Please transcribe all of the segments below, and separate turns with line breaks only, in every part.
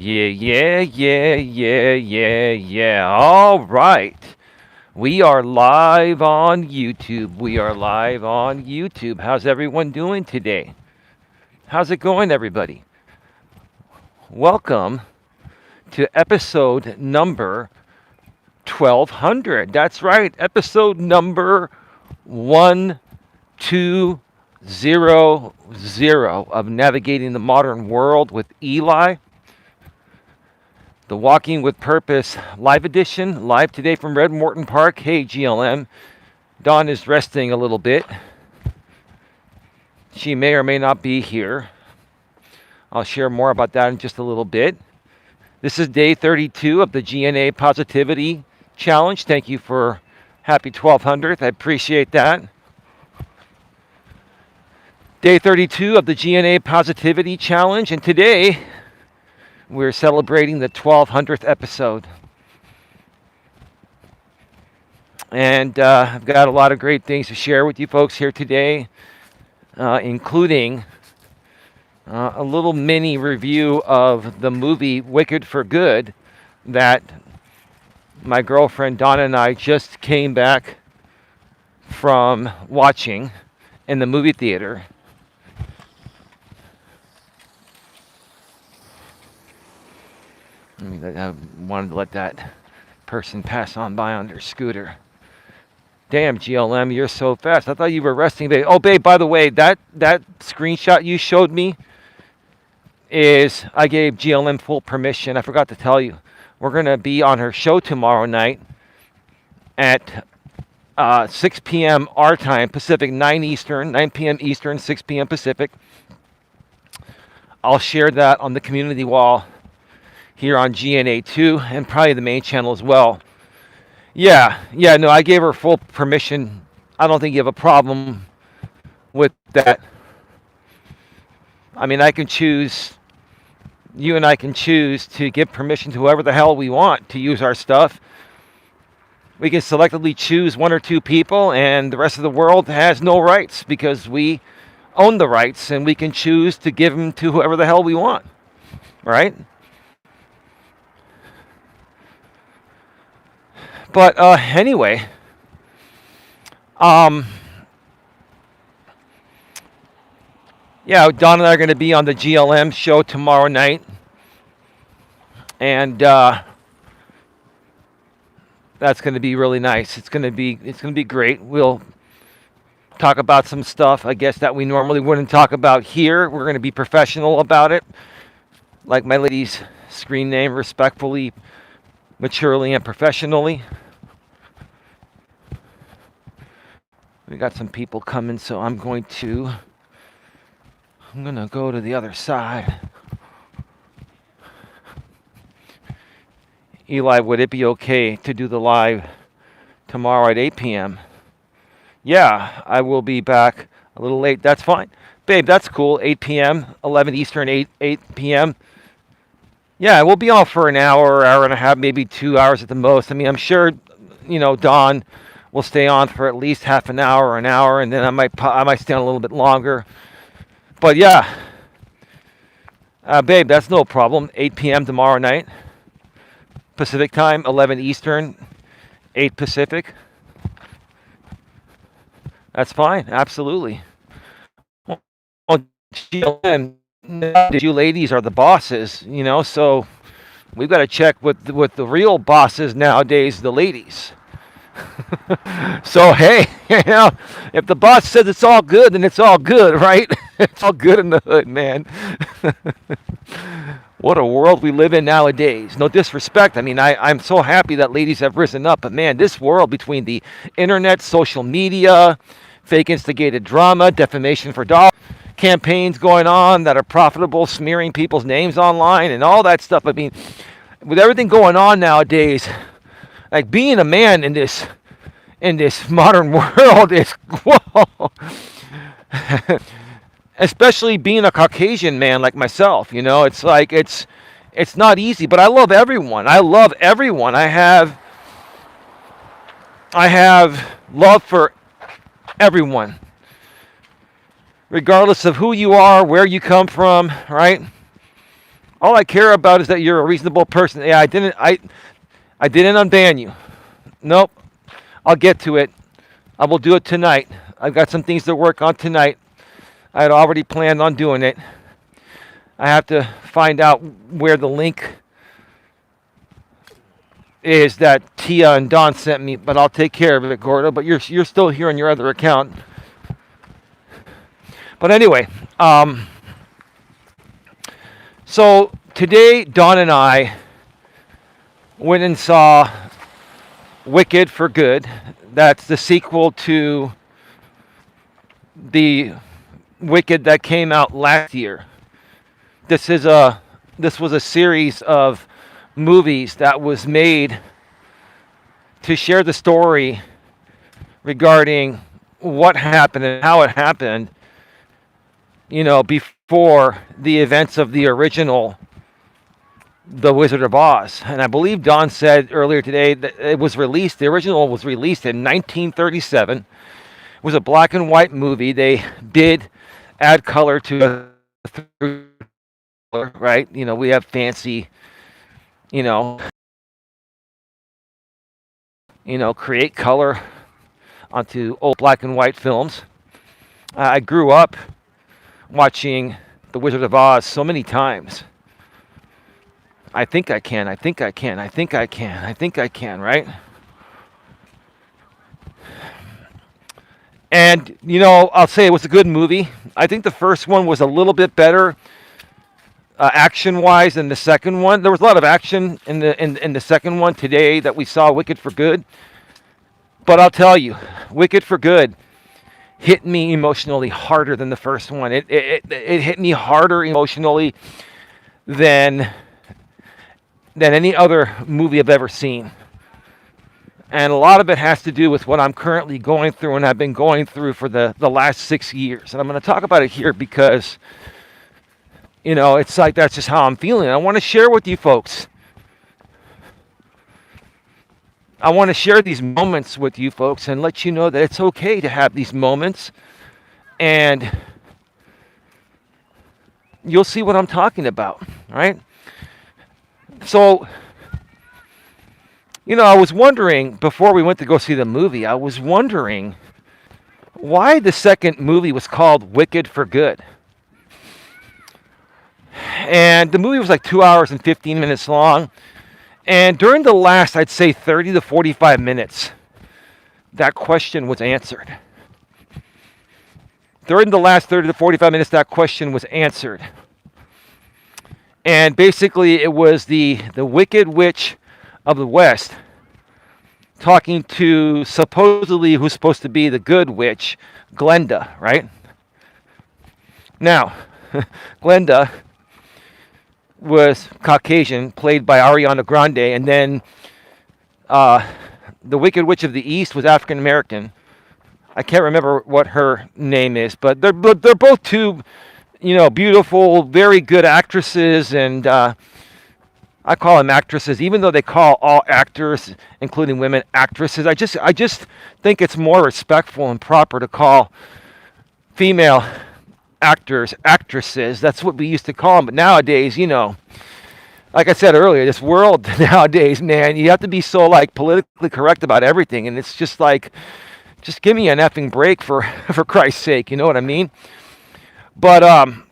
Yeah. All right. We are live on YouTube. How's everyone doing today? How's it going, everybody? Welcome to episode number 1200. That's right, episode number 1200 of Navigating the Modern World with Eli. The Walking with Purpose live edition, live today from Red Morton Park. Hey, GLM. Dawn is resting a little bit. She may or may not be here. I'll share more about that in just a little bit. This is day 32 of the GNA Positivity Challenge. Thank you for happy 1200th. I appreciate that. Day 32 of the GNA Positivity Challenge, and today we're celebrating the 1200th episode. And I've got a lot of great things to share with you folks here today, including a little mini review of the movie Wicked for Good that my girlfriend Donna and I just came back from watching in the movie theater. I wanted to let that person pass on by on their scooter. Damn, GLM, you're so fast. I thought you were resting, babe. Oh, babe, by the way, that screenshot you showed me is I gave GLM full permission. I forgot to tell you. We're going to be on her show tomorrow night at 6 p.m. our time, Pacific, 9 p.m. Eastern, 6 p.m. Pacific. I'll share that on the community wall here on GNA2 and probably the main channel as well. No, I gave her full permission. I don't think you have a problem with that. I mean, you and I can choose to give permission to whoever the hell we want to use our stuff. We can selectively choose one or two people, and the rest of the world has no rights because we own the rights, and we can choose to give them to whoever the hell we want, right? But anyway, Don and I are going to be on the GLM show tomorrow night, and that's going to be really nice. It's going to be great. We'll talk about some stuff, I guess, that we normally wouldn't talk about here. We're going to be professional about it, like my lady's screen name, respectfully, maturely, and professionally. We got some people coming, so I'm going to go to the other side. Eli, would it be okay to do the live tomorrow at 8 p.m.? Yeah, I will be back a little late. That's fine. Babe, that's cool. 8 p.m., 11 Eastern, 8 p.m. Yeah, we'll be on for an hour and a half, maybe 2 hours at the most. I mean, I'm sure, Dawn will stay on for at least half an hour or an hour, and then I might stay on a little bit longer. But yeah, babe, that's no problem. 8 p.m. tomorrow night, Pacific time, 11 Eastern, 8 Pacific. That's fine, absolutely. Well, GLM, you ladies are the bosses, so we've got to check with the real bosses nowadays, the ladies. So hey, if the boss says it's all good, then it's all good, right? It's all good in the hood, man. What a world we live in nowadays. No disrespect. I mean, I'm so happy that ladies have risen up, but man, this world between the internet, social media, fake instigated drama, defamation for dollars, campaigns going on that are profitable, smearing people's names online and all that stuff. I mean, with everything going on nowadays, like being a man in this modern world is whoa. Especially being a Caucasian man like myself, it's like it's not easy. But I love everyone. I have love for everyone, regardless of who you are, where you come from, right? All I care about is that you're a reasonable person. Yeah, I didn't unban you. Nope. I'll get to it. I will do it tonight. I've got some things to work on tonight. I had already planned on doing it. I have to find out where the link is that Tia and Don sent me, but I'll take care of it, Gordo. But you're still here on your other account. But anyway, so today Don and I went and saw Wicked for Good. That's the sequel to the Wicked that came out last year. This was a series of movies that was made to share the story regarding what happened and how it happened, before the events of the original The Wizard of Oz. And I believe Don said earlier today that the original was released in 1937. It was a black and white movie. They did add color to it, right? We have fancy, create color onto old black and white films. I grew up watching The Wizard of Oz so many times. I think I can, right? And, I'll say it was a good movie. I think the first one was a little bit better action-wise than the second one. There was a lot of action in the second one today that we saw, Wicked for Good. But I'll tell you, Wicked for Good hit me emotionally harder than the first one. It hit me harder emotionally than any other movie I've ever seen. And a lot of it has to do with what I'm currently going through and I've been going through for the last 6 years. And I'm going to talk about it here because, it's like that's just how I'm feeling. I want to share with you folks. I want to share these moments with you folks and let you know that it's okay to have these moments. And you'll see what I'm talking about, right? So, I was wondering, before we went to go see the movie, I was wondering why the second movie was called Wicked for Good. And the movie was like 2 hours and 15 minutes long. And during the last, I'd say 30 to 45 minutes, that question was answered. During the last 30 to 45 minutes, that question was answered. And basically, it was the Wicked Witch of the West talking to supposedly who's supposed to be the good witch, Glenda, right? Now, Glenda was Caucasian, played by Ariana Grande, and then the Wicked Witch of the East was African American. I can't remember what her name is, but they're both two, beautiful, very good actresses, and I call them actresses, even though they call all actors, including women, actresses. I just think it's more respectful and proper to call female actors actresses. That's what we used to call them. But nowadays, like I said earlier, this world nowadays, man, you have to be so politically correct about everything, and it's just just give me an effing break for Christ's sake. You know what I mean? But and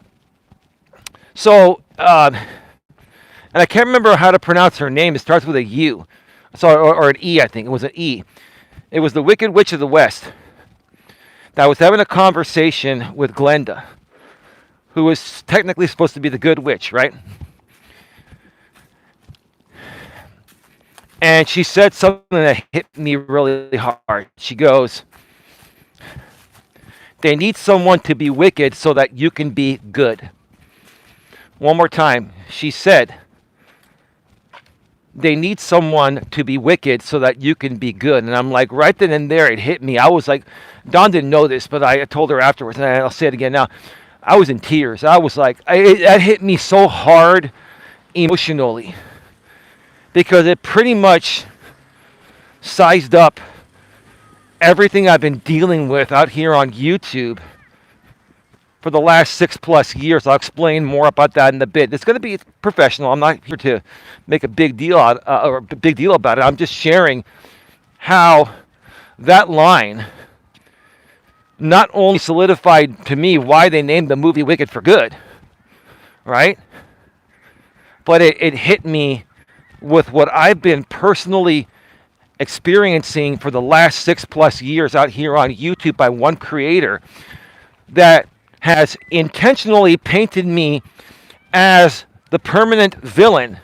I can't remember how to pronounce her name. It starts with a U. Or an E, I think. It was an E. It was the Wicked Witch of the West that was having a conversation with Glenda, who was technically supposed to be the good witch, right? And she said something that hit me really hard. She goes, "They need someone to be wicked so that you can be good." One more time. She said, "They need someone to be wicked so that you can be good." And I'm like, right then and there, it hit me. I was like, Dawn didn't know this, but I told her afterwards, and I'll say it again now. I was in tears. I was like, that hit me so hard emotionally, because it pretty much sized up everything I've been dealing with out here on YouTube for the last 6+ years. I'll explain more about that in a bit. It's going to be professional. I'm not here to make a big deal out or a big deal about it. I'm just sharing how that line not only solidified to me why they named the movie Wicked for Good, right? But it hit me with what I've been personally experiencing for the last 6+ years out here on YouTube by one creator that has intentionally painted me as the permanent villain,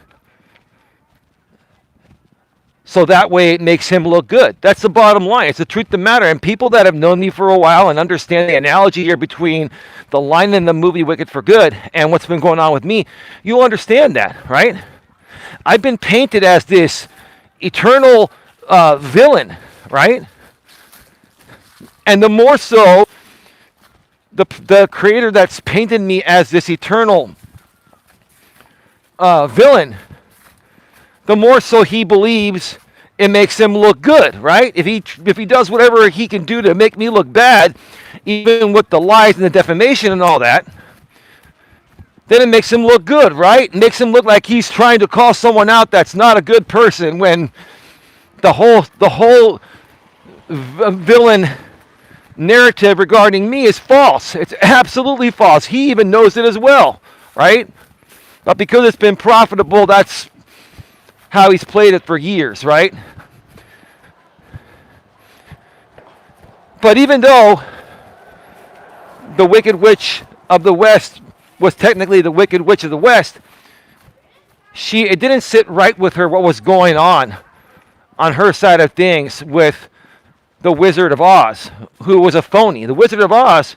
so that way it makes him look good. That's the bottom line. It's the truth of the matter. And people that have known me for a while and understand the analogy here between the line in the movie Wicked for Good and what's been going on with me, you'll understand that, right? I've been painted as this eternal villain, right? And the more so, the creator that's painted me as this eternal villain, the more so he believes it makes him look good, right? If he does whatever he can do to make me look bad, even with the lies and the defamation and all that, then it makes him look good, right? It makes him look like he's trying to call someone out that's not a good person, when the whole villain narrative regarding me is false. It's absolutely false. He even knows it as well, right? But because it's been profitable, that's how he's played it for years, right? But even though the Wicked Witch of the West was technically the Wicked Witch of the West, it didn't sit right with her what was going on her side of things with the Wizard of Oz, who was a phony. The Wizard of Oz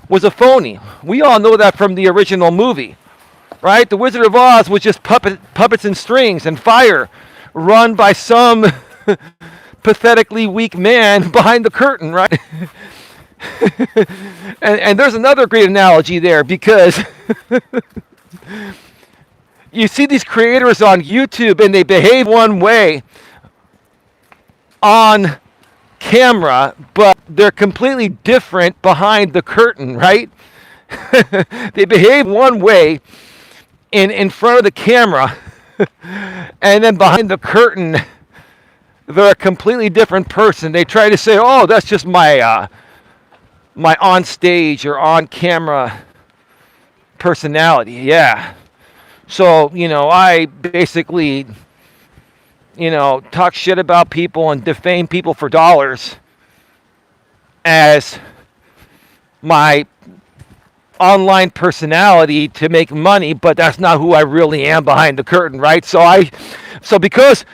was a phony. We all know that from the original movie, right? The Wizard of Oz was just puppets and strings and fire, run by some pathetically weak man behind the curtain, right? and there's another great analogy there, because you see these creators on YouTube and they behave one way on camera, but they're completely different behind the curtain, right? They behave one way in front of the camera, and then behind the curtain, they're a completely different person. They try to say, "Oh, that's just my on stage or on camera personality." Yeah. So, I basically, talk shit about people and defame people for dollars as my online personality to make money, but that's not who I really am behind the curtain, right? So because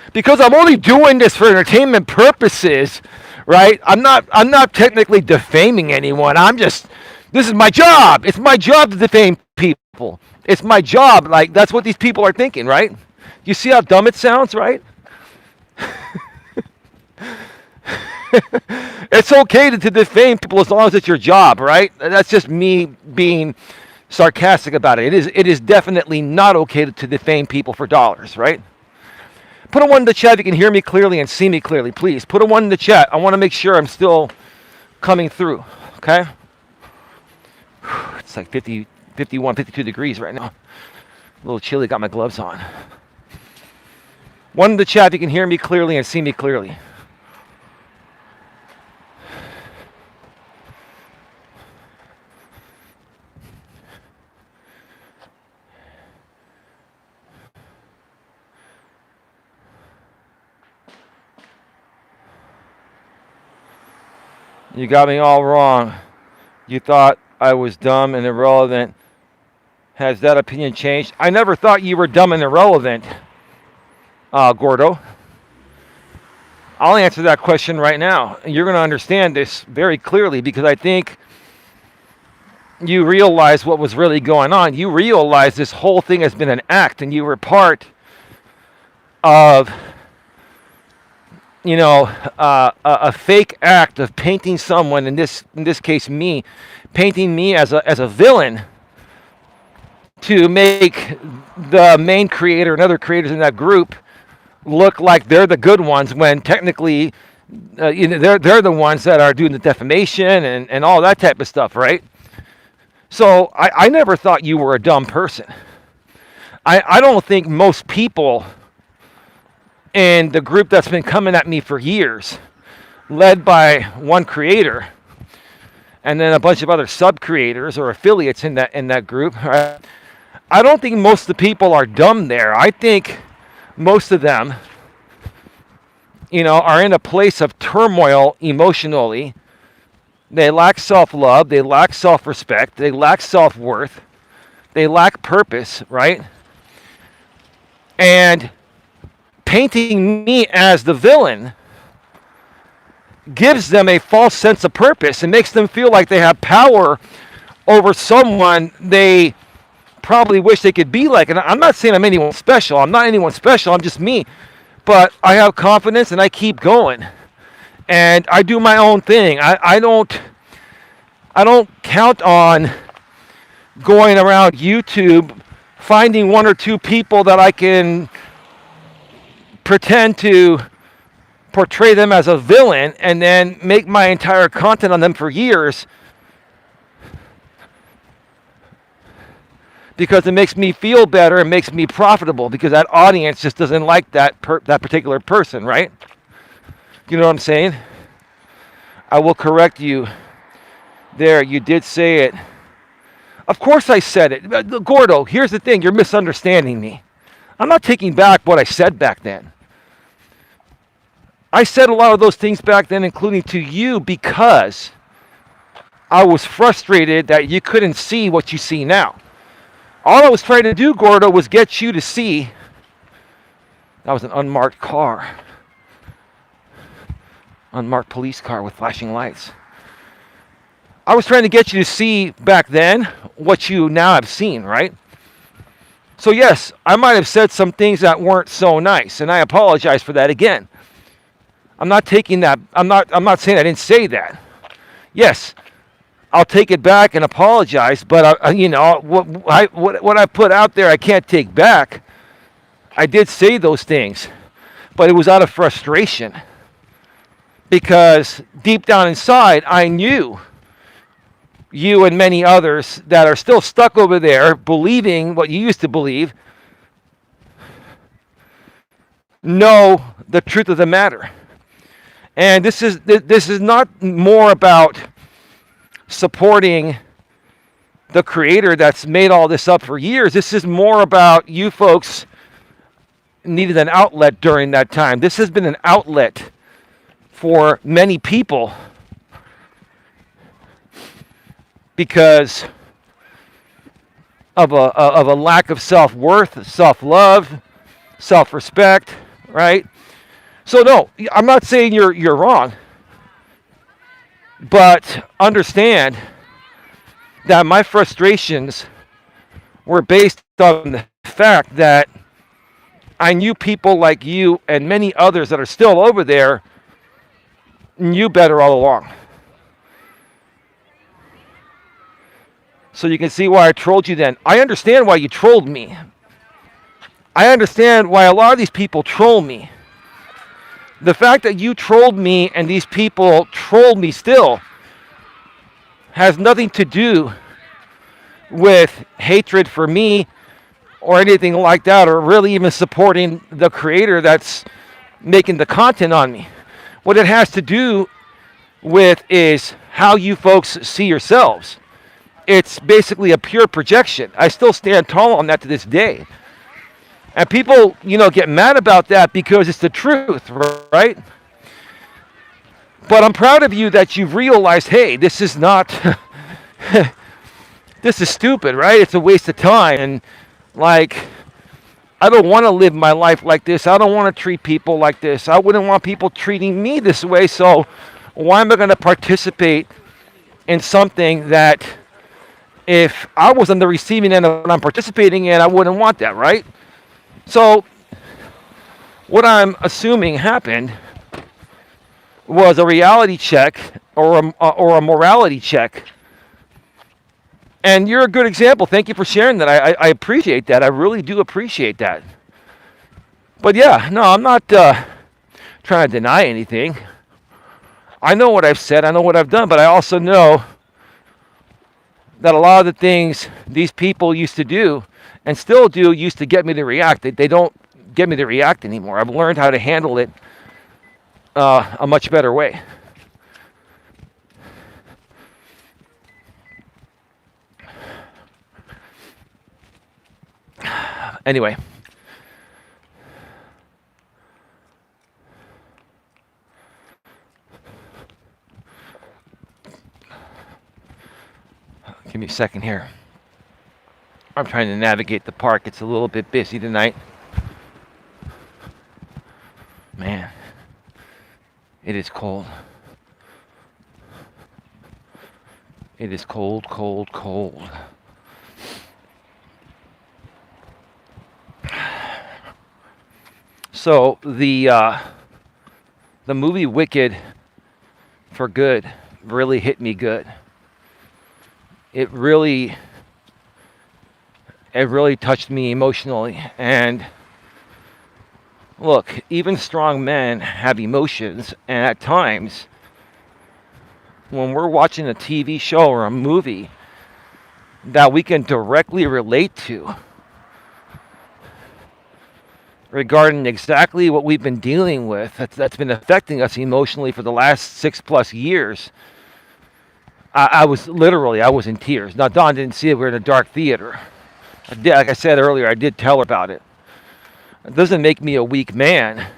I'm only doing this for entertainment purposes, right? I'm not technically defaming anyone. This is my job. It's my job to defame people. It's my job. Like, that's what these people are thinking, right? You see how dumb it sounds, right? It's okay to defame people as long as it's your job, right? That's just me being sarcastic about it. It is definitely not okay to defame people for dollars, right? Put a 1 in the chat if you can hear me clearly and see me clearly, please. Put a 1 in the chat. I want to make sure I'm still coming through, okay? It's like 50, 51, 52 degrees right now. A little chilly, got my gloves on. 1 in the chat if you can hear me clearly and see me clearly. You got me all wrong. You thought I was dumb and irrelevant. Has that opinion changed? I never thought you were dumb and irrelevant, Gordo. I'll answer that question right now. You're going to understand this very clearly, because I think you realize what was really going on. You realize this whole thing has been an act, and you were part of a fake act of painting someone, in this case me, painting me as a villain to make the main creator and other creators in that group look like they're the good ones, when technically they're the ones that are doing the defamation and all that type of stuff, right? So I never thought you were a dumb person. I don't think most people in the group that's been coming at me for years, led by one creator and then a bunch of other sub-creators or affiliates in that group, right? I don't think most of the people are dumb there. I think most of them, are in a place of turmoil emotionally. They lack self-love, they lack self-respect, they lack self-worth, they lack purpose, right? And painting me as the villain gives them a false sense of purpose and makes them feel like they have power over someone they probably wish they could be like. And I'm not saying I'm anyone special. I'm not anyone special. I'm just me. But I have confidence and I keep going. And I do my own thing. I don't count on going around YouTube finding one or two people that I can pretend to portray them as a villain and then make my entire content on them for years because it makes me feel better and makes me profitable because that audience just doesn't like that particular person, right? You know what I'm saying? I will correct you there. You did say it. Of course I said it. Gordo, here's the thing. You're misunderstanding me. I'm not taking back what I said back then. I said a lot of those things back then, including to you, because I was frustrated that you couldn't see what you see now. All I was trying to do, Gordo, was get you to see. That was an unmarked car. Unmarked police car with flashing lights. I was trying to get you to see back then what you now have seen, right? So yes, I might have said some things that weren't so nice, and I apologize for that again. I'm not taking that. I'm not saying I didn't say that. Yes, I'll take it back and apologize, but what I put out there I can't take back. I did say those things, but it was out of frustration because deep down inside I knew you and many others that are still stuck over there believing what you used to believe know the truth of the matter. And this is not more about supporting the creator that's made all this up for years. This is more about you folks needed an outlet during that time. This has been an outlet for many people because of a lack of self-worth, self-love, self-respect, right? So no, I'm not saying you're wrong, but understand that my frustrations were based on the fact that I knew people like you and many others that are still over there knew better all along. So you can see why I trolled you then. I understand why you trolled me. I understand why a lot of these people troll me. The fact that you trolled me and these people troll me still has nothing to do with hatred for me or anything like that, or really even supporting the creator that's making the content on me. What it has to do with is how you folks see yourselves. It's basically a pure projection. I still stand tall on that to this day. And people, get mad about that because it's the truth, right? But I'm proud of you that you've realized, hey, this is not, this is stupid, right? It's a waste of time. And I don't want to live my life like this. I don't want to treat people like this. I wouldn't want people treating me this way. So why am I going to participate in something that if I was on the receiving end of what I'm participating in, I wouldn't want that, right? So what I'm assuming happened was a reality check or a morality check. And you're a good example. Thank you for sharing that. I appreciate that. I really do appreciate that. But yeah, no, I'm not trying to deny anything. I know what I've said. I know what I've done. But I also know that a lot of the things these people used to do and still do used to get me to react. They don't get me to react anymore. I've learned how to handle it a much better way. Anyway. Give me a second here. I'm trying to navigate the park. It's a little bit busy tonight. Man, it is cold. It is cold, cold, cold. So the movie Wicked for Good really hit me good. It really touched me emotionally. And look, even strong men have emotions, and at times when we're watching a TV show or a movie that we can directly relate to regarding exactly what we've been dealing with, that's been affecting us emotionally for the last 6+ years, I was in tears. Now, Dawn didn't see it. We were in a dark theater. Like I said earlier, I did tell her about it. It doesn't make me a weak man.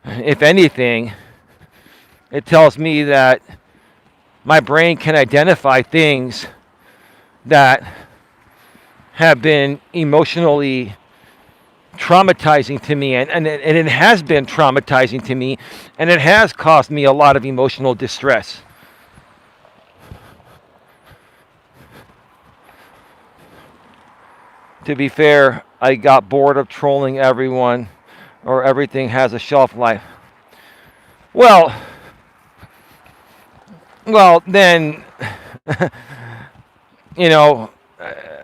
If anything, it tells me that my brain can identify things that have been emotionally traumatizing to me, and it has been traumatizing to me, and it has caused me a lot of emotional distress. To be fair, I got bored of trolling everyone, or everything has a shelf life. Well, then, you know,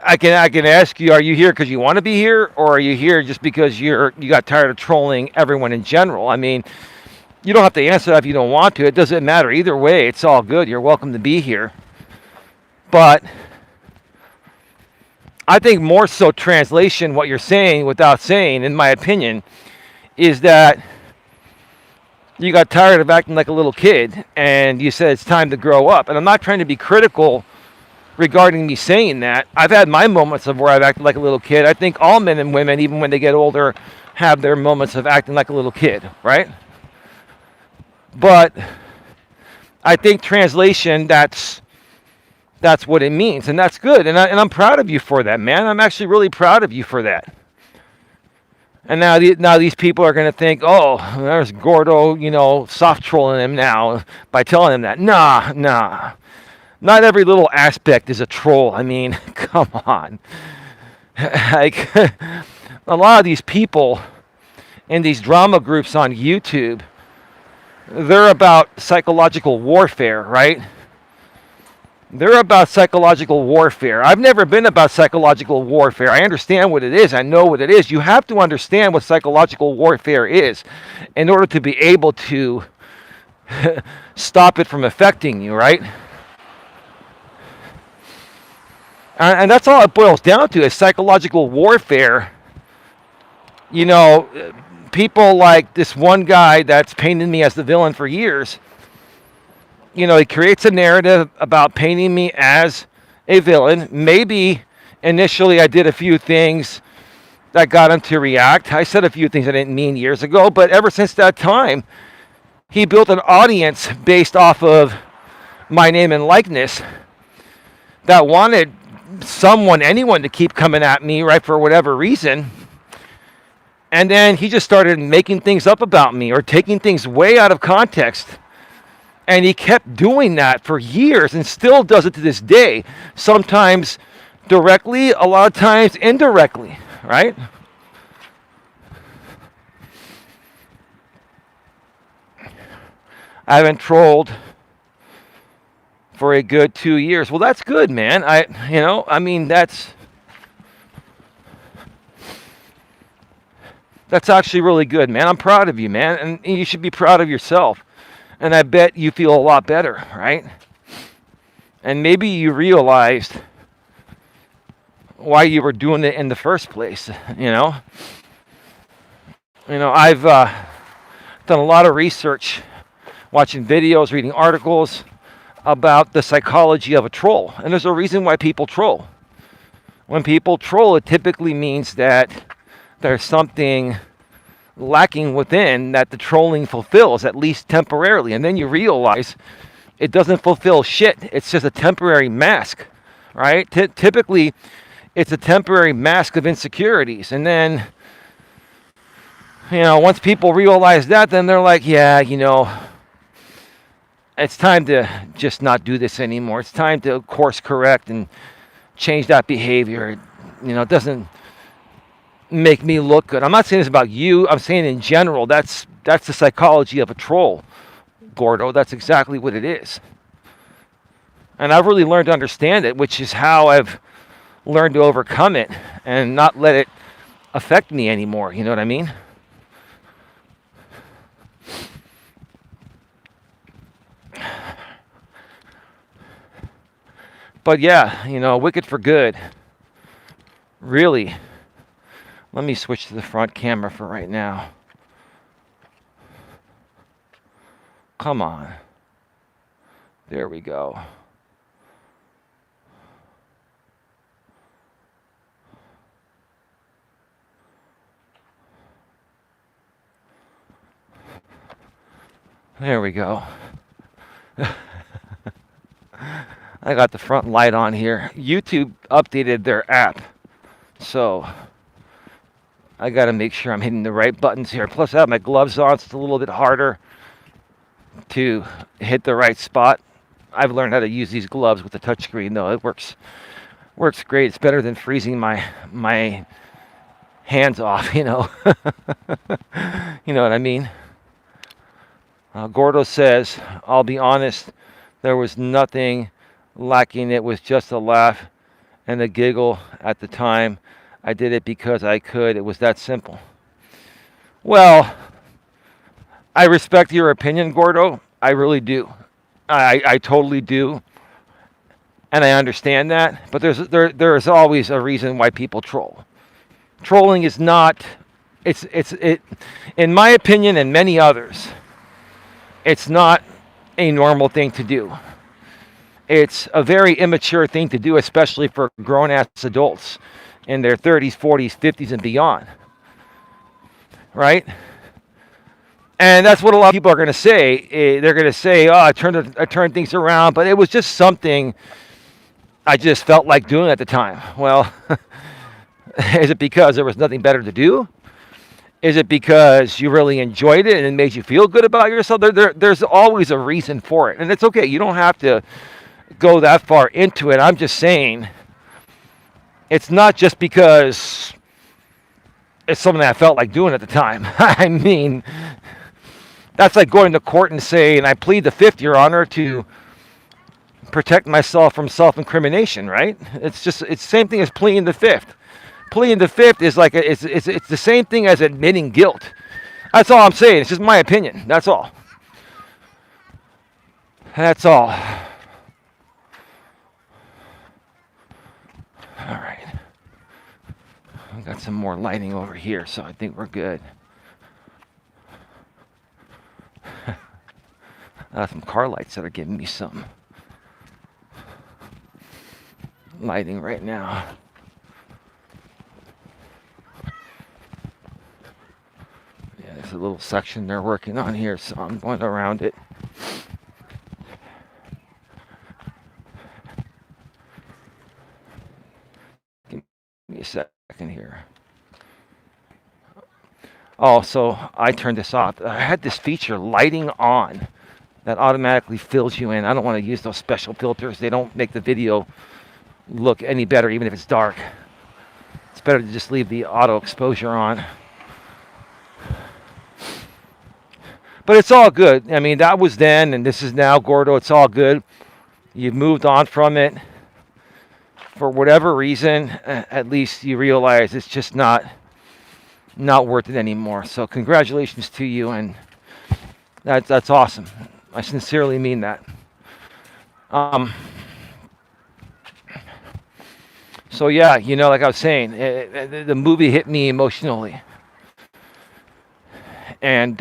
I can ask you, are you here because you want to be here, or are you here just because you got tired of trolling everyone in general? I mean, you don't have to answer that if you don't want to. It doesn't matter. Either way, it's all good. You're welcome to be here. But I think more so translation, what you're saying without saying, in my opinion, is that you got tired of acting like a little kid and you said it's time to grow up. And I'm not trying to be critical regarding me saying that. I've had my moments of where I've acted like a little kid. I think all men and women, even when they get older, have their moments of acting like a little kid, right? But I think translation, that's what it means, and that's good. And I'm proud of you for that, man. I'm actually really proud of you for that. And now these people are going to think, oh, there's Gordo, soft trolling him now by telling him that. Nah. Not every little aspect is a troll. I mean, come on. Like, a lot of these people in these drama groups on YouTube, they're about psychological warfare, right? They're about psychological warfare. I've never been about psychological warfare. I understand what it is. I know what it is. You have to understand what psychological warfare is in order to be able to stop it from affecting you, right? And that's all it boils down to, is psychological warfare. People like this one guy that's painted me as the villain for years. He creates a narrative about painting me as a villain. Maybe initially I did a few things that got him to react. I said a few things I didn't mean years ago, but ever since that time, he built an audience based off of my name and likeness that wanted anyone to keep coming at me, right, for whatever reason. And then he just started making things up about me or taking things way out of context. And he kept doing that for years and still does it to this day. Sometimes directly, a lot of times indirectly, right? I haven't trolled for a good 2 years. Well, that's good, man. That's actually really good, man. I'm proud of you, man. And you should be proud of yourself. And I bet you feel a lot better, right? And maybe you realized why you were doing it in the first place. I've done a lot of research, watching videos, reading articles about the psychology of a troll. And there's a reason why people troll. When people troll, it typically means that there's something lacking within that the trolling fulfills, at least temporarily. And then you realize it doesn't fulfill shit. It's just a temporary mask, right? Typically, it's a temporary mask of insecurities. And then, once people realize that, then they're like, yeah, it's time to just not do this anymore. It's time to course correct and change that behavior. It doesn't make me look good. I'm not saying this about you. I'm saying in general, that's the psychology of a troll, Gordo. That's exactly what it is. And I've really learned to understand it, which is how I've learned to overcome it and not let it affect me anymore. You know what I mean? But yeah, wicked for good. Really. Let me switch to the front camera for right now. Come on. There we go. There we go. I got the front light on here. YouTube updated their app. So I got to make sure I'm hitting the right buttons here. Plus I have my gloves on, so it's a little bit harder to hit the right spot. I've learned how to use these gloves with the touchscreen, though. It works great. It's better than freezing my hands off, You know what I mean? Gordo says, I'll be honest, there was nothing lacking. It was just a laugh and a giggle at the time. I did it because I could. It was that simple. Well, I respect your opinion, Gordo. I really do. I totally do. And I understand that. But there is always a reason why people troll. Trolling is not, in my opinion and many others, it's not a normal thing to do. It's a very immature thing to do, especially for grown-ass adults in their 30s, 40s, 50s, and beyond. Right? And that's what a lot of people are going to say. They're going to say, oh, I turned things around, but it was just something I just felt like doing at the time. Well, is it because there was nothing better to do? Is it because you really enjoyed it and it made you feel good about yourself? There's always a reason for it. And it's okay. You don't have to go that far into it. I'm just saying it's not just because it's something I felt like doing at the time. I mean, that's like going to court and saying, I plead the fifth, Your Honor, to protect myself from self-incrimination, right? It's the same thing as pleading the fifth. Pleading the fifth is like it's the same thing as admitting guilt. That's all I'm saying. It's just my opinion. That's all. That's all. All right. I've got some more lighting over here, so I think we're good. Some car lights that are giving me some lighting right now. There's a little section they're working on here, so I'm going around it. Give me a second here. Oh, so I turned this off. I had this feature, lighting on, that automatically fills you in. I don't want to use those special filters. They don't make the video look any better, even if it's dark. It's better to just leave the auto exposure on. But it's all good. I mean, that was then, and this is now, Gordo. It's all good. You've moved on from it. For whatever reason, at least you realize it's just not worth it anymore. So congratulations to you, and that's awesome. I sincerely mean that. So yeah, like I was saying, the movie hit me emotionally, and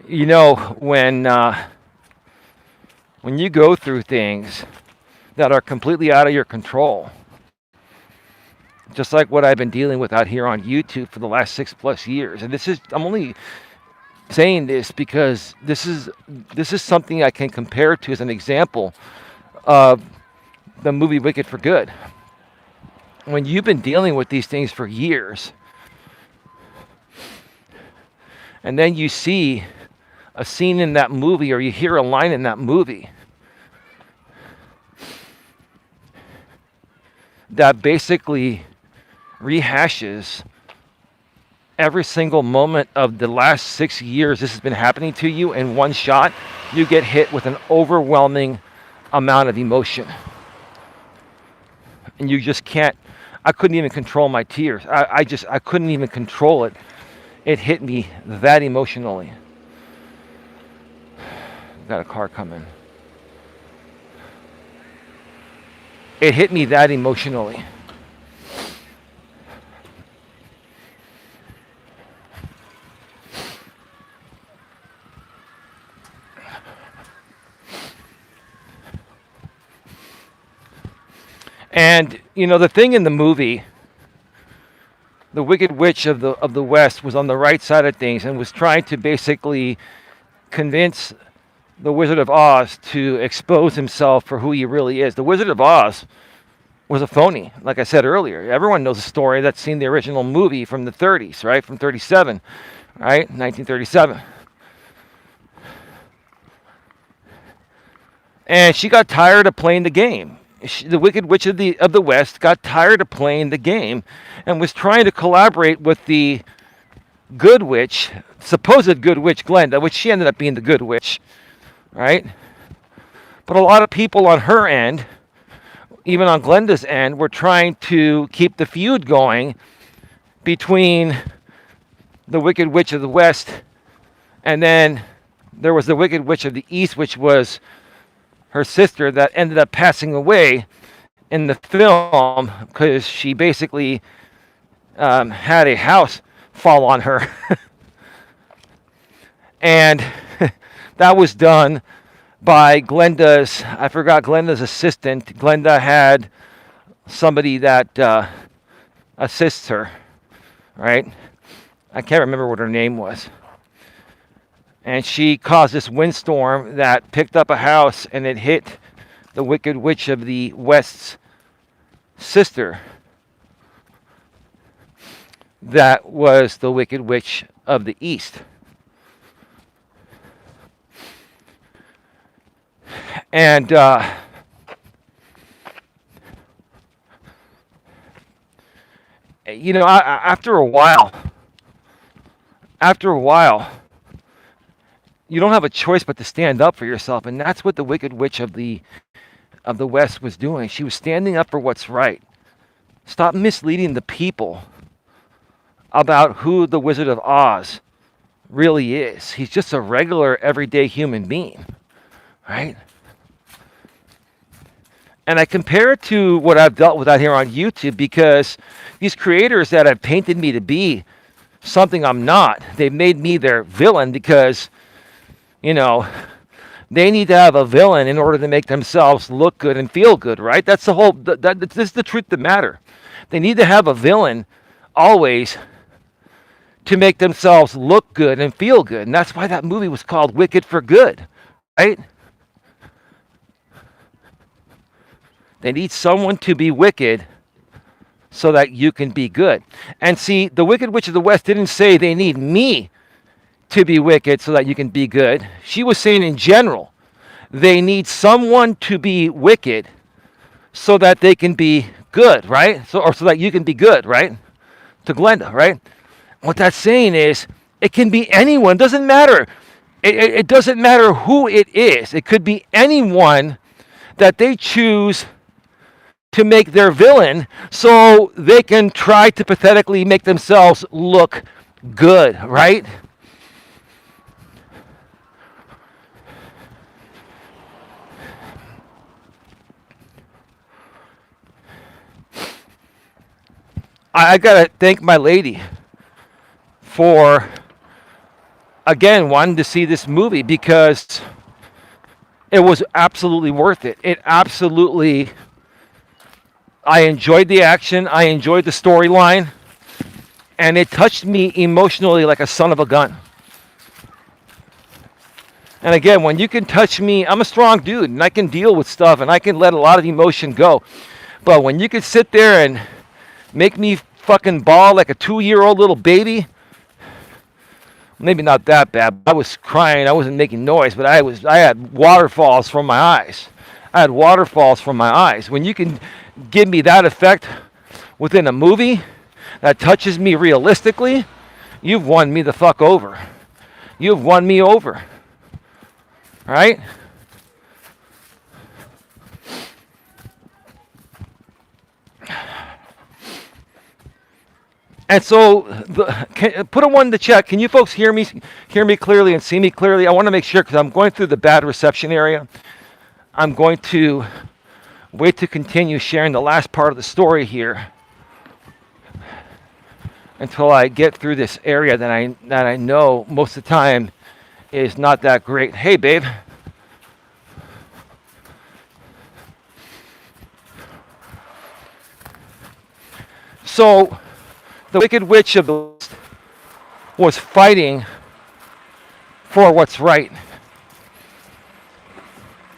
you know when you go through things that are completely out of your control, just like what I've been dealing with out here on YouTube for the last 6+ years, and I'm only saying this because this is something I can compare to as an example of the movie Wicked for Good. When you've been dealing with these things for years, and then you see a scene in that movie or you hear a line in that movie that basically rehashes every single moment of the last 6 years this has been happening to you in one shot, you get hit with an overwhelming amount of emotion. And you just can't, I couldn't even control my tears. I couldn't even control it. It hit me that emotionally. Got a car coming. It hit me that emotionally. And the thing in the movie, the Wicked Witch of the West was on the right side of things and was trying to basically convince the Wizard of Oz to expose himself for who he really is. The Wizard of Oz was a phony, like I said earlier. Everyone knows the story that's seen the original movie from the 30s, right? From 37, right? 1937. And she got tired of playing the game. The Wicked Witch of the West got tired of playing the game and was trying to collaborate with the good witch, supposed good witch Glenda, which she ended up being the good witch, right? But a lot of people on her end, even on Glenda's end, were trying to keep the feud going between the Wicked Witch of the West and then there was the Wicked Witch of the East, which was her sister that ended up passing away in the film because she basically had a house fall on her. And that was done by I forgot Glenda's assistant. Glenda had somebody that assists her, right? I can't remember what her name was. And she caused this windstorm that picked up a house and it hit the Wicked Witch of the West's sister. That was the Wicked Witch of the East. And after a while, you don't have a choice but to stand up for yourself, and that's what the Wicked Witch of the West was doing. She was standing up for what's right. Stop misleading the people about who the Wizard of Oz really is. He's just a regular, everyday human being, right? And I compare it to what I've dealt with out here on YouTube because these creators that have painted me to be something I'm not, they've made me their villain because they need to have a villain in order to make themselves look good and feel good, right? That's the whole, this is the truth of the matter. They need to have a villain always to make themselves look good and feel good. And that's why that movie was called Wicked for Good, right? They need someone to be wicked so that you can be good. And see, the Wicked Witch of the West didn't say they need me to be wicked so that you can be good. She was saying in general, they need someone to be wicked so that they can be good, right? So that you can be good, right? To Glenda, right? What that's saying is, it can be anyone. It doesn't matter. It doesn't matter who it is. It could be anyone that they choose to make their villain so they can try to pathetically make themselves look good, right? I gotta thank my lady for, again, wanting to see this movie, because it was absolutely worth it. It absolutely, I enjoyed the action, I enjoyed the storyline, and it touched me emotionally like a son of a gun. And again, when you can touch me, I'm a strong dude, and I can deal with stuff, and I can let a lot of emotion go. But when you can sit there and make me fucking bawl like a 2-year-old little baby, maybe not that bad. I was crying. I wasn't making noise, but I had waterfalls from my eyes. I had waterfalls from my eyes. When you can give me that effect within a movie that touches me realistically, you've won me the fuck over. You've won me over. Right? And so, put a 1 in the chat. Can you folks hear me clearly and see me clearly? I want to make sure, because I'm going through the bad reception area. I'm going to wait to continue sharing the last part of the story here until I get through this area that I know most of the time is not that great. Hey, babe. So, the Wicked Witch of the West was fighting for what's right.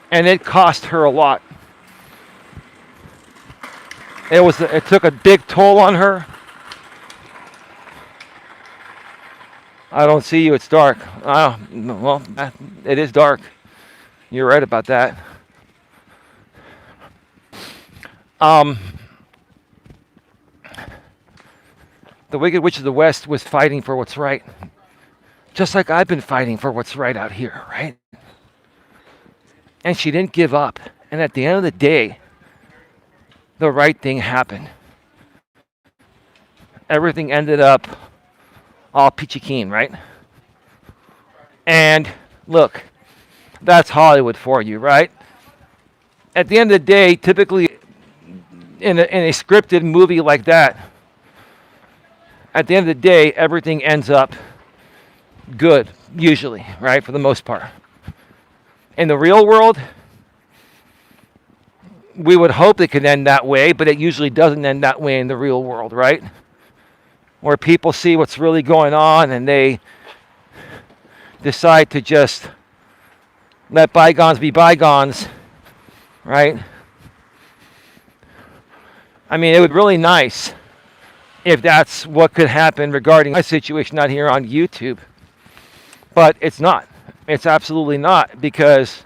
And it cost her a lot. It took a big toll on her. I don't see you, it's dark. Well, it is dark. You're right about that. The Wicked Witch of the West was fighting for what's right. Just like I've been fighting for what's right out here, right? And she didn't give up. And at the end of the day, the right thing happened. Everything ended up all peachy keen, right? And look, that's Hollywood for you, right? At the end of the day, typically in a scripted movie like that, at the end of the day, everything ends up good, usually, right? For the most part. In the real world, we would hope it could end that way, but it usually doesn't end that way in the real world, right? Where people see what's really going on and they decide to just let bygones be bygones, right? I mean, it would be really nice if that's what could happen regarding my situation out here on YouTube. But it's not. It's absolutely not, because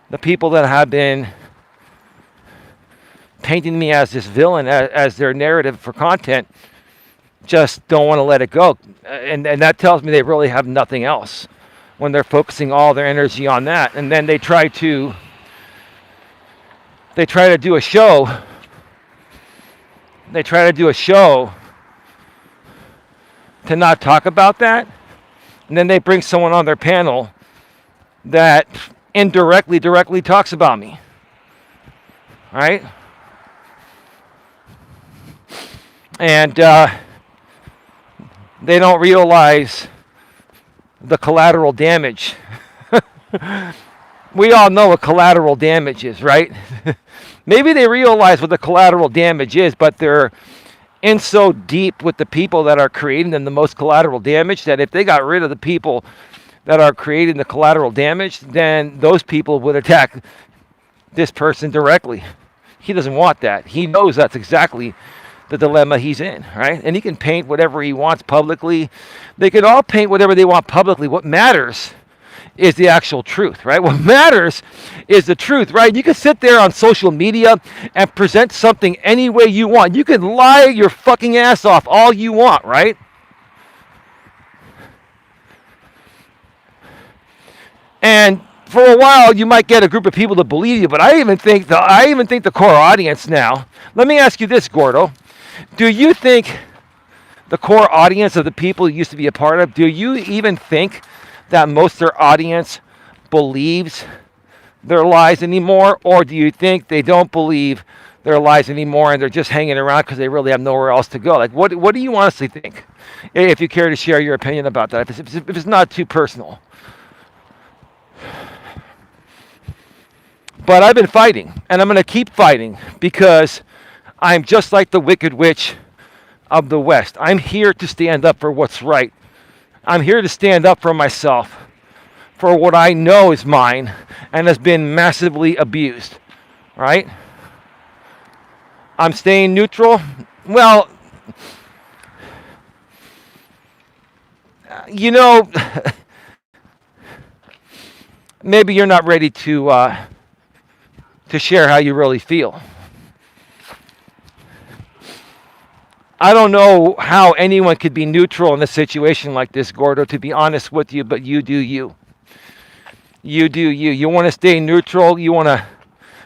the people that have been painting me as this villain, as their narrative for content, just don't want to let it go. And that tells me they really have nothing else when they're focusing all their energy on that. And then they try to do a show. They try to do a show to not talk about that. And then they bring someone on their panel that directly talks about me. Right? And they don't realize the collateral damage. We all know what collateral damage is, right? Maybe they realize what the collateral damage is, but they're in so deep with the people that are creating them the most collateral damage that if they got rid of the people that are creating the collateral damage, then those people would attack this person directly. He doesn't want that. He knows that's exactly the dilemma he's in, right? And he can paint whatever he wants publicly. They can all paint whatever they want publicly. What matters is the actual truth, right? What matters is the truth, right? You can sit there on social media and present something any way you want. You can lie your fucking ass off all you want, right? And for a while, you might get a group of people to believe you, but I even think the core audience now. Let me ask you this, Gordo. Do you think the core audience of the people you used to be a part of, do you even think that most of their audience believes their lies anymore? Or do you think they don't believe their lives anymore, and they're just hanging around because they really have nowhere else to go. Like, what do you honestly think? If you care to share your opinion about that, if it's not too personal. But I've been fighting, and I'm going to keep fighting because I'm just like the Wicked Witch of the West. I'm here to stand up for what's right. I'm here to stand up for myself, for what I know is mine and has been massively abused, right? I'm staying neutral. Well, you know, maybe you're not ready to share how you really feel. I don't know how anyone could be neutral in a situation like this, Gordo, to be honest with you, but you do you. You do you. You want to stay neutral. You want to,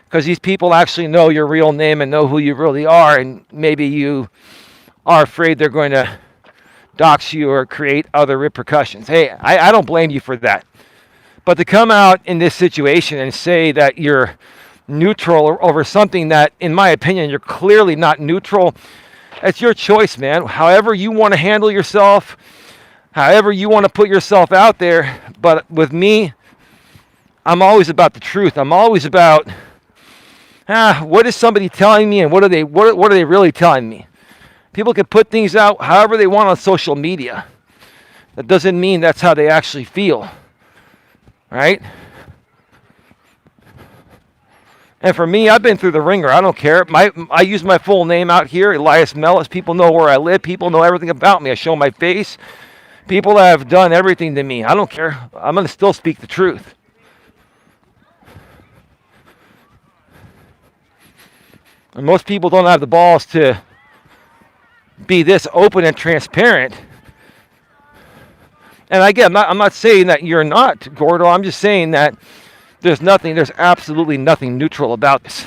because these people actually know your real name and know who you really are, and maybe you are afraid they're going to dox you or create other repercussions. Hey, I don't blame you for that. But to come out in this situation and say that you're neutral over something that, in my opinion, you're clearly not neutral, it's your choice, man. However you want to handle yourself, however you want to put yourself out there. But with me, I'm always about the truth. I'm always about, what is somebody telling me, and what are they really telling me? People can put things out however they want on social media. That doesn't mean that's how they actually feel, right? And for me, I've been through the ringer. I don't care. I use my full name out here, Elias Melas. People know where I live. People know everything about me. I show my face. People have done everything to me. I don't care. I'm going to still speak the truth. And most people don't have the balls to be this open and transparent. And again, I'm not saying that you're not, Gordo. I'm just saying that there's absolutely nothing neutral about this.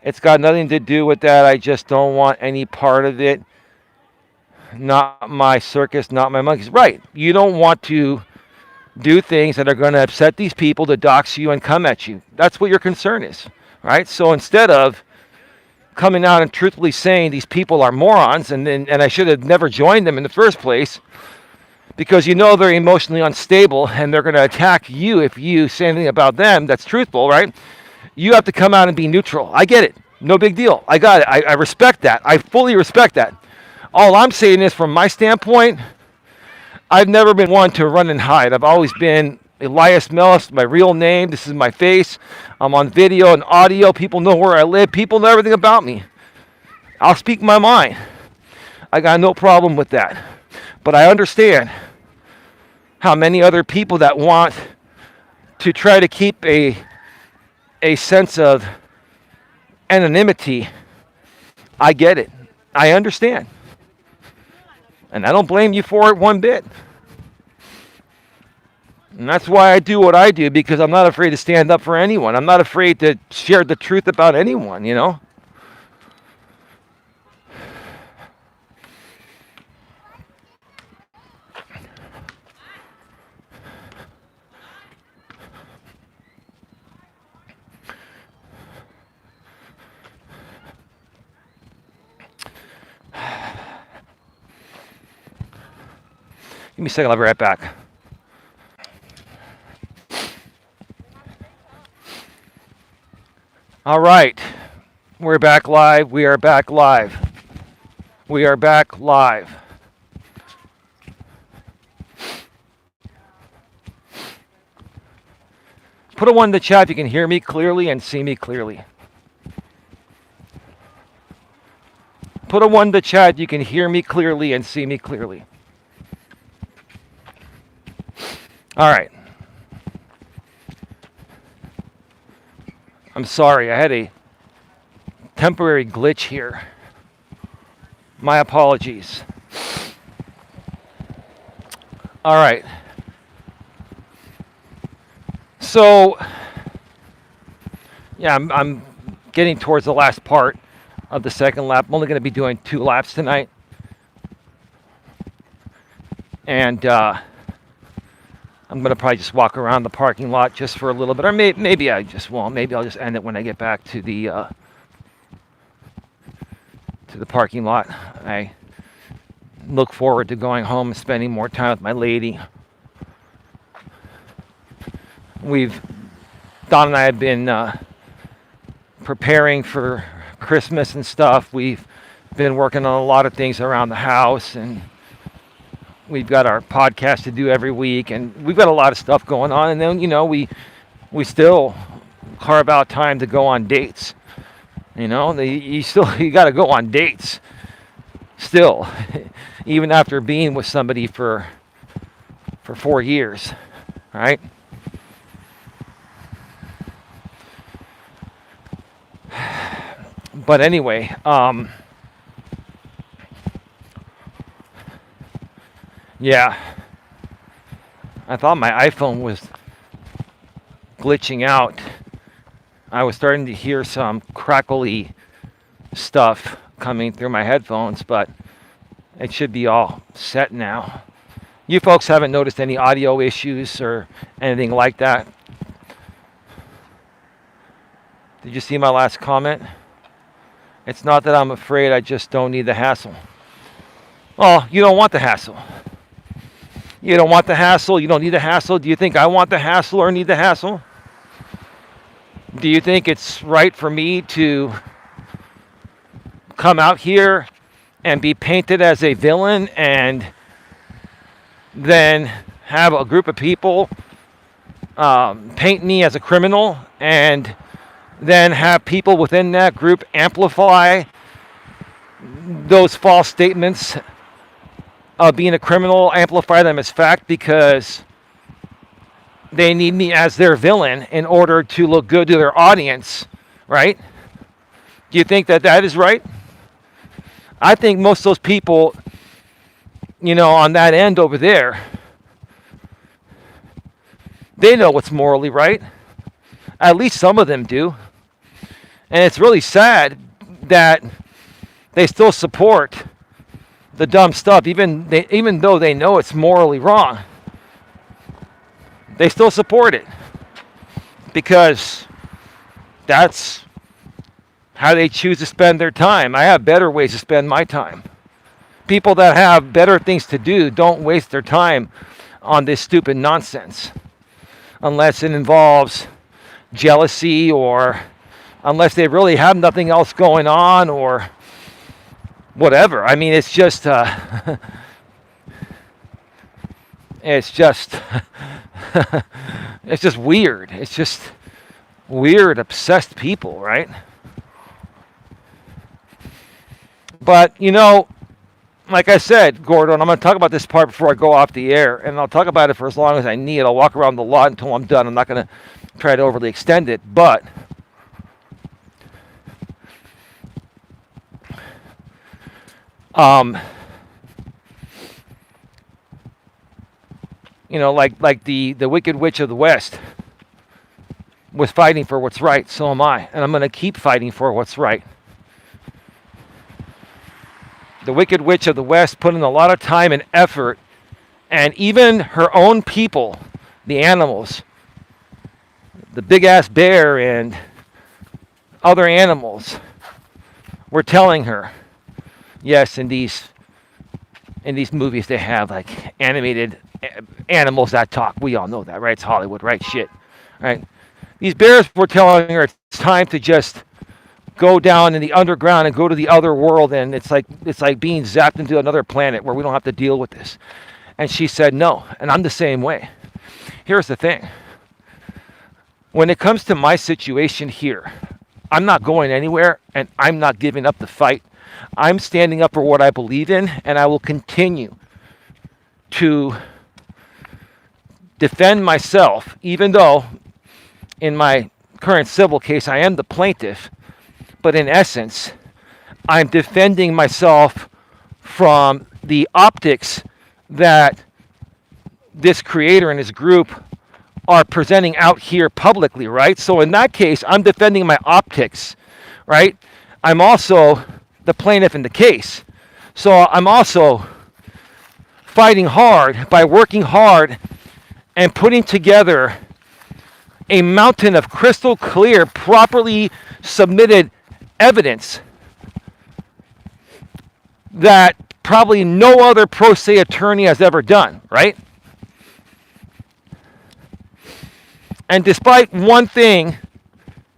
It's got nothing to do with that. I just don't want any part of it. Not my circus, not my monkeys. Right. You don't want to do things that are going to upset these people, to dox you and come at you. That's what your concern is, right? So instead of coming out and truthfully saying these people are morons and I should have never joined them in the first place, because you know they're emotionally unstable and they're going to attack you if you say anything about them that's truthful, right? You have to come out and be neutral. I get it. No big deal. I got it. I respect that. I fully respect that. All I'm saying is, from my standpoint, I've never been one to run and hide. I've always been Elias Melas, my real name. This is my face. I'm on video and audio. People know where I live. People know everything about me. I'll speak my mind. I got no problem with that. But I understand how many other people that want to try to keep a sense of anonymity. I get it. I understand. And I don't blame you for it one bit. And that's why I do what I do, because I'm not afraid to stand up for anyone. I'm not afraid to share the truth about anyone, you know? Give me a second, I'll be right back. All right, we're back live. We are back live. We are back live. Put a 1 in the chat if you can hear me clearly and see me clearly. Put a 1 in the chat if you can hear me clearly and see me clearly. All right. I'm sorry, I had a temporary glitch here. My apologies. All right. So, yeah, I'm getting towards the last part of the second lap. I'm only going to be doing 2 laps tonight. And I'm gonna probably just walk around the parking lot just for a little bit, or maybe I just won't. Maybe I'll just end it when I get back to the parking lot. I look forward to going home and spending more time with my lady. Don and I have been preparing for Christmas and stuff. We've been working on a lot of things around the house, and we've got our podcast to do every week, and we've got a lot of stuff going on. And then, we still carve out time to go on dates. You got to go on dates still, even after being with somebody for 4 years, right? But anyway, yeah, I thought my iPhone was glitching out. I was starting to hear some crackly stuff coming through my headphones, but it should be all set now. You folks haven't noticed any audio issues or anything like that? Did you see my last comment? It's not that I'm afraid, I just don't need the hassle. Oh, you don't want the hassle. You don't want the hassle, you don't need the hassle. Do you think I want the hassle or need the hassle? Do you think it's right for me to come out here and be painted as a villain and then have a group of people paint me as a criminal and then have people within that group amplify those false statements of being a criminal, amplify them as fact because they need me as their villain in order to look good to their audience, right? Do you think that is right? I think most of those people, on that end over there, they know what's morally right. At least some of them do. And it's really sad that they still support the dumb stuff, even though they know it's morally wrong. They still support it because that's how they choose to spend their time. I have better ways to spend my time. People that have better things to do don't waste their time on this stupid nonsense unless it involves jealousy or unless they really have nothing else going on or whatever. I mean, it's just it's just weird. It's just weird, obsessed people, right? But, like I said, Gordon, I'm going to talk about this part before I go off the air, and I'll talk about it for as long as I need. I'll walk around the lot until I'm done. I'm not going to try to overly extend it, but like the Wicked Witch of the West was fighting for what's right, so am I. And I'm going to keep fighting for what's right. The Wicked Witch of the West put in a lot of time and effort, and even her own people, the animals, the big-ass bear and other animals, were telling her, yes, in these movies they have like animated animals that talk. We all know that, right? It's Hollywood, right? Shit, right? These bears were telling her it's time to just go down in the underground and go to the other world, and it's like being zapped into another planet where we don't have to deal with this. And she said no, and I'm the same way. Here's the thing. When it comes to my situation here, I'm not going anywhere, and I'm not giving up the fight. I'm standing up for what I believe in, and I will continue to defend myself, even though in my current civil case I am the plaintiff. But in essence, I'm defending myself from the optics that this creator and his group are presenting out here publicly, right? So in that case, I'm defending my optics, right? I'm also the plaintiff in the case. So I'm also fighting hard by working hard and putting together a mountain of crystal clear, properly submitted evidence that probably no other pro se attorney has ever done, right? And despite one thing,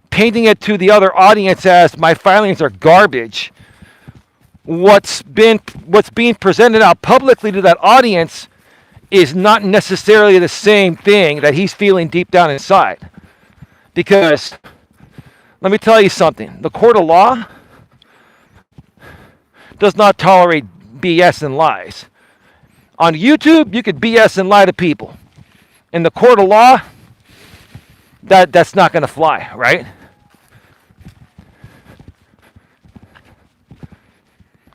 painting it to the other audience as my filings are garbage, what's being presented out publicly to that audience is not necessarily the same thing that he's feeling deep down inside. Because let me tell you something, the court of law does not tolerate BS and lies. On YouTube, you could BS and lie to people. In the court of law, that's not going to fly, right?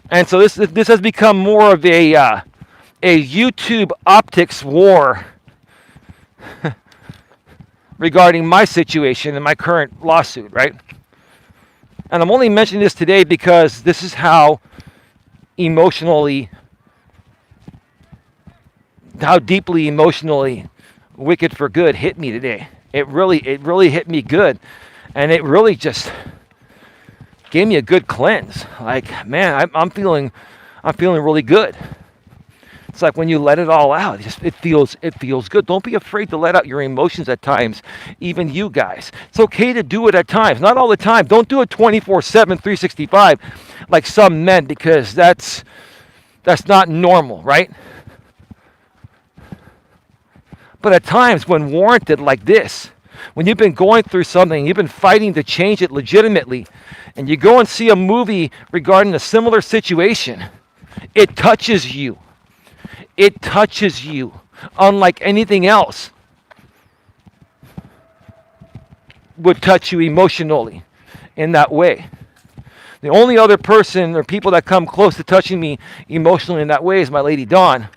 And so this has become more of a YouTube optics war regarding my situation and my current lawsuit, right? And I'm only mentioning this today because this is how deeply emotionally Wicked for Good hit me today. It really hit me good, and it really just gave me a good cleanse. Like, man, I'm feeling really good. It's like when you let it all out, it feels good. Don't be afraid to let out your emotions at times, even you guys. It's okay to do it at times, not all the time. Don't do it 24/7, 365 like some men, because that's not normal, right? But at times when warranted like this, when you've been going through something, you've been fighting to change it legitimately, and you go and see a movie regarding a similar situation, it touches you. It touches you unlike anything else would touch you emotionally in that way. The only other person or people that come close to touching me emotionally in that way is my lady Dawn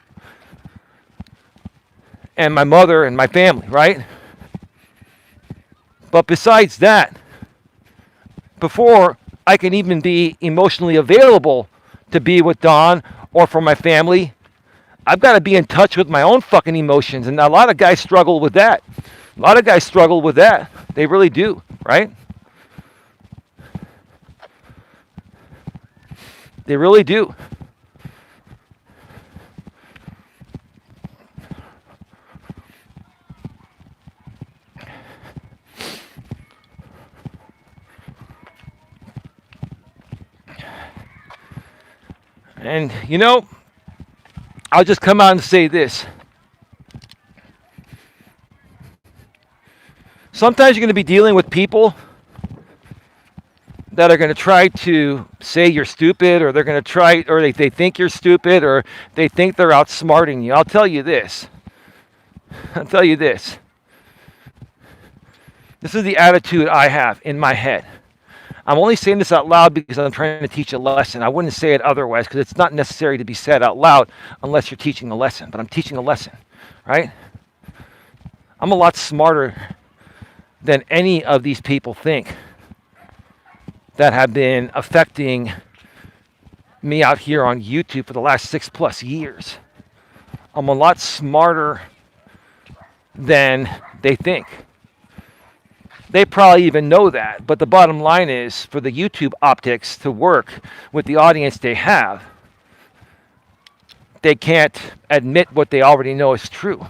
and my mother and my family, right? But besides that, before I can even be emotionally available to be with Dawn or for my family, I've got to be in touch with my own fucking emotions. And a lot of guys struggle with that. They really do, right? They really do. And, you know, I'll just come out and say this. Sometimes you're going to be dealing with people that are going to try to say you're stupid, or they're going to try, or they think you're stupid, or they think they're outsmarting you. I'll tell you this. This is the attitude I have in my head. I'm only saying this out loud because I'm trying to teach a lesson. I wouldn't say it otherwise, because it's not necessary to be said out loud unless you're teaching a lesson. But I'm teaching a lesson, right? I'm a lot smarter than any of these people think that have been affecting me out here on YouTube for the last 6+ years. I'm a lot smarter than they think. They probably even know that, but the bottom line is, for the YouTube optics to work with the audience they have, they can't admit what they already know is true.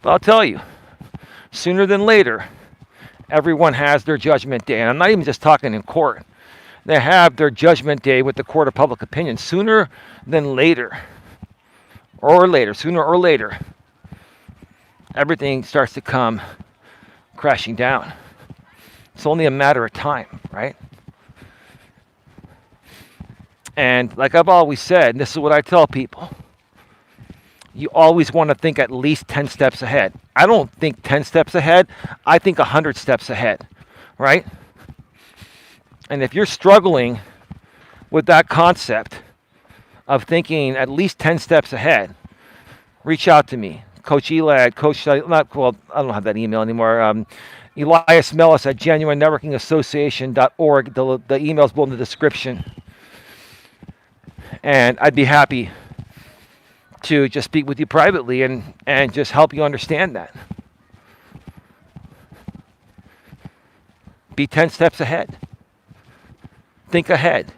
But I'll tell you, sooner than later, everyone has their judgment day. And I'm not even just talking in court. They have their judgment day with the court of public opinion. Sooner than later, sooner or later, everything starts to come crashing down. It's only a matter of time, right? And like I've always said, and this is what I tell people, you always want to think at least 10 steps ahead. I don't think 10 steps ahead. I think 100 steps ahead, right? And if you're struggling with that concept of thinking at least 10 steps ahead, reach out to me. Coach Eli, I don't have that email anymore. Elias Melas at genuinenetworkingassociation.org. The email's below in the description. And I'd be happy to just speak with you privately and just help you understand that. Be 10 steps ahead. Think ahead.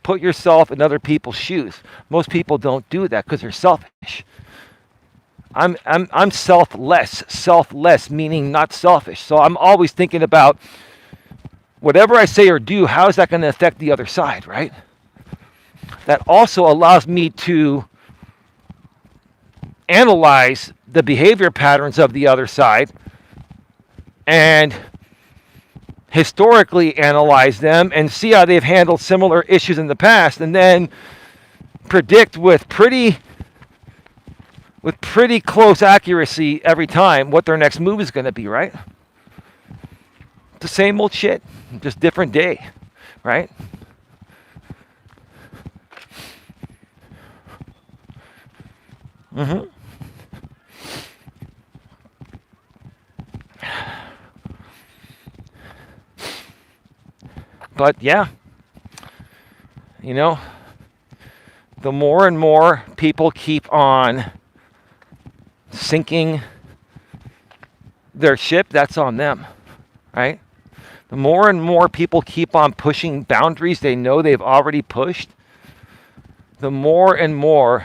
Put yourself in other people's shoes. Most people don't do that because they're selfish. I'm selfless meaning not selfish. So I'm always thinking about whatever I say or do, how is that going to affect the other side, right? That also allows me to analyze the behavior patterns of the other side and historically analyze them and see how they've handled similar issues in the past, and then predict with pretty close accuracy every time what their next move is going to be, right? It's the same old shit, just different day, right? Mm-hmm. But yeah, you know, the more and more people keep on sinking their ship, that's on them, right? The more and more people keep on pushing boundaries they know they've already pushed, the more and more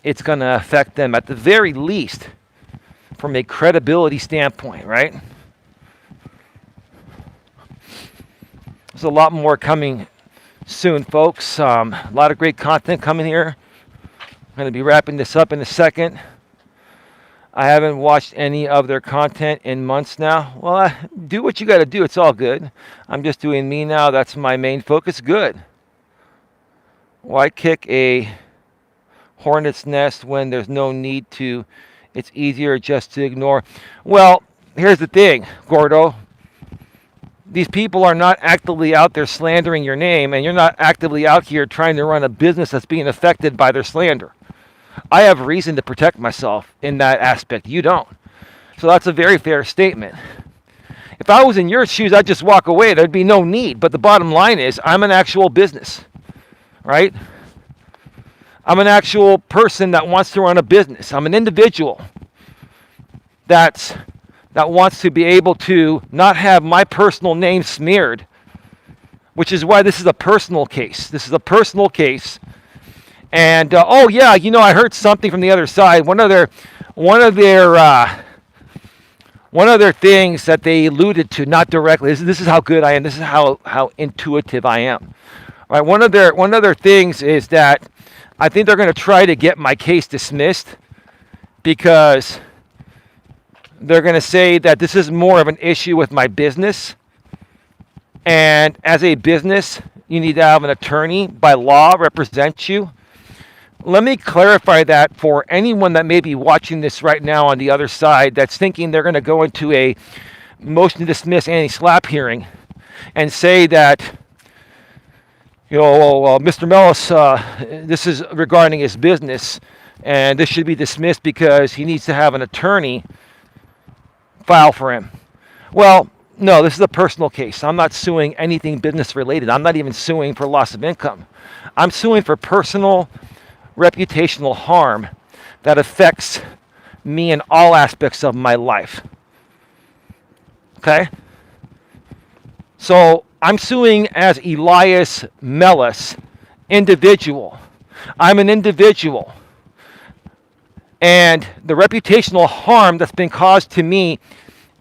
it's going to affect them, at the very least, from a credibility standpoint, right? There's a lot more coming soon, folks. A lot of great content coming here. I'm going to be wrapping this up in a second. I haven't watched any of their content in months now. Well, do what you got to do. It's all good. I'm just doing me now. That's my main focus. Good. Why kick a hornet's nest when there's no need to? It's easier just to ignore. Well, here's the thing, Gordo. These people are not actively out there slandering your name, and you're not actively out here trying to run a business that's being affected by their slander. I have reason to protect myself in that aspect. You don't. So that's a very fair statement. If I was in your shoes, I'd just walk away. There'd be no need. But the bottom line is, I'm an actual business, right? I'm an actual person that wants to run a business. I'm an individual that wants to be able to not have my personal name smeared, which is why this is a personal case. This is a personal case. And oh yeah, you know, I heard something from the other side. One of their things that they alluded to, not directly. This is how good I am. This is how intuitive I am. Right. One of their things is that I think they're going to try to get my case dismissed because they're going to say that this is more of an issue with my business. And as a business, you need to have an attorney by law represent you. Let me clarify that for anyone that may be watching this right now on the other side that's thinking they're going to go into a motion to dismiss anti-SLAPP hearing and say that, you know, Mr. Melas, this is regarding his business, and this should be dismissed because he needs to have an attorney file for him. Well, no, this is a personal case. I'm not suing anything business related. I'm not even suing for loss of income. I'm suing for personal reputational harm that affects me in all aspects of my life. Okay? So I'm suing as Elias Melas, individual. I'm an individual. And the reputational harm that's been caused to me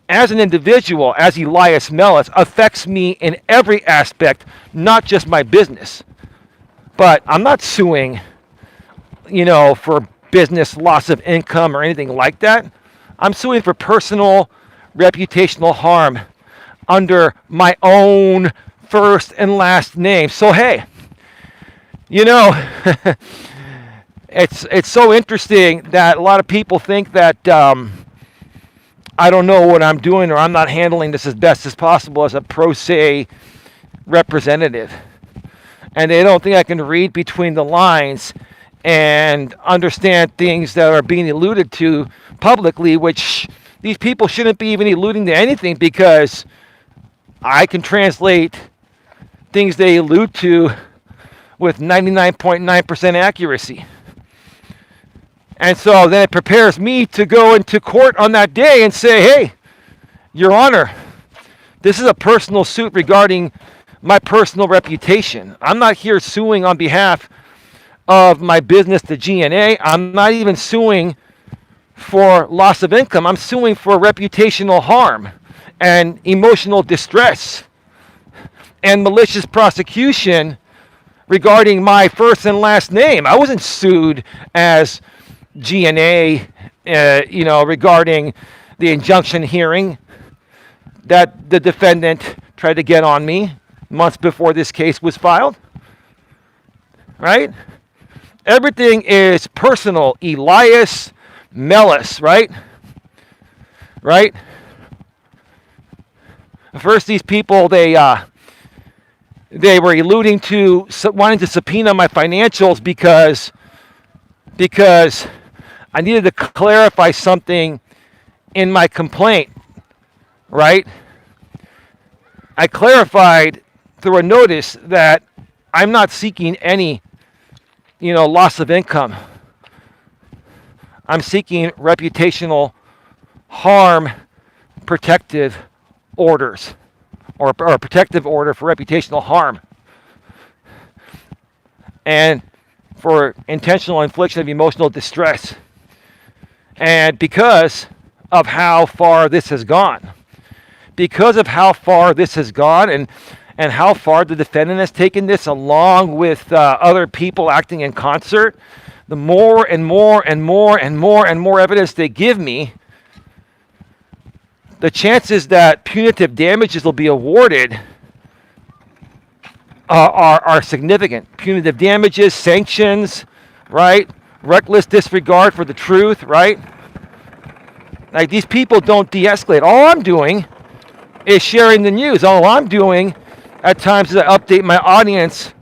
as an individual, as Elias Melas, affects me in every aspect, not just my business. But I'm not suing, you know, for business loss of income or anything like that. I'm suing for personal reputational harm under my own first and last name. So hey, you know, it's so interesting that a lot of people think that I don't know what I'm doing or I'm not handling this as best as possible as a pro se representative. And they don't think I can read between the lines and understand things that are being alluded to publicly, which these people shouldn't be even alluding to anything, because I can translate things they allude to with 99.9% accuracy. And so then it prepares me to go into court on that day and say, hey, Your Honor, this is a personal suit regarding my personal reputation. I'm not here suing on behalf of my business, the GNA. I'm not even suing for loss of income. I'm suing for reputational harm and emotional distress and malicious prosecution regarding my first and last name. I wasn't sued as GNA, regarding the injunction hearing that the defendant tried to get on me months before this case was filed. Right? Everything is personal. Elias, Melas, right? Right? First, these people, they were alluding to wanting to subpoena my financials because I needed to clarify something in my complaint, right? I clarified through a notice that I'm not seeking any, loss of income. I'm seeking reputational harm protective orders or a protective order for reputational harm and for intentional infliction of emotional distress. And because of how far this has gone, and how far the defendant has taken this along with other people acting in concert, the more and more and more and more and more evidence they give me, the chances that punitive damages will be awarded are significant. Punitive damages, sanctions, right? Reckless disregard for the truth, right? Like, these people don't de-escalate. All I'm doing is sharing the news. All I'm doing at times is I update my audience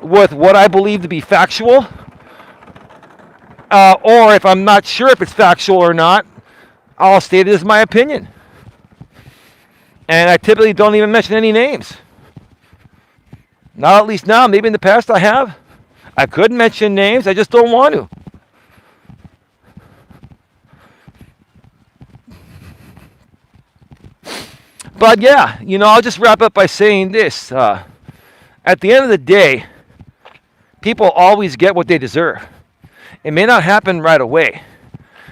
with what I believe to be factual. Or if I'm not sure if it's factual or not, I'll state it as my opinion. And I typically don't even mention any names. Not at least now. Maybe in the past I have. I could mention names. I just don't want to. But yeah, I'll just wrap up by saying this. At the end of the day, people always get what they deserve. It may not happen right away,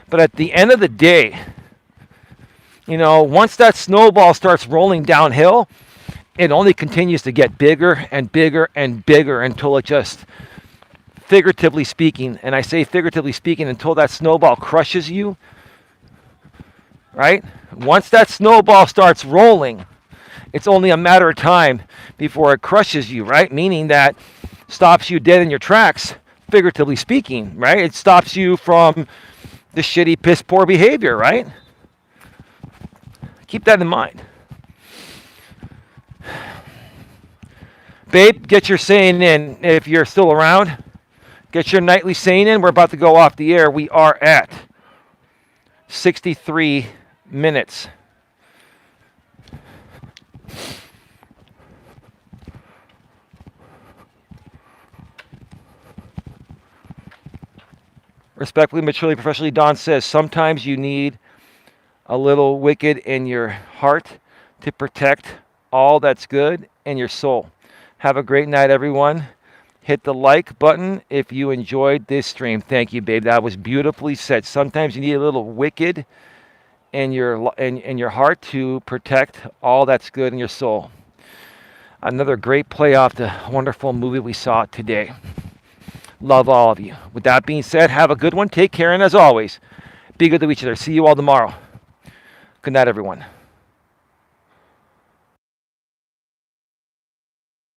but at the end of the day, once that snowball starts rolling downhill, it only continues to get bigger and bigger and bigger until it just, figuratively speaking, and I say figuratively speaking, until that snowball crushes you, right? Once that snowball starts rolling, it's only a matter of time before it crushes you, right? Meaning that stops you dead in your tracks, figuratively speaking, right? It stops you from the shitty, piss poor behavior, right? Keep that in mind. Babe, get your saying in if you're still around. Get your nightly saying in. We're about to go off the air. We are at 63 minutes. Respectfully, maturely, professionally, Don says, sometimes you need a little wicked in your heart to protect all that's good in your soul. Have a great night, everyone. Hit the like button if you enjoyed this stream. Thank you, babe. That was beautifully said. Sometimes you need a little wicked in your heart to protect all that's good in your soul. Another great play off the wonderful movie we saw today. Love all of you. With that being said, have a good one. Take care, and as always, be good to each other. See you all tomorrow. Good night, everyone.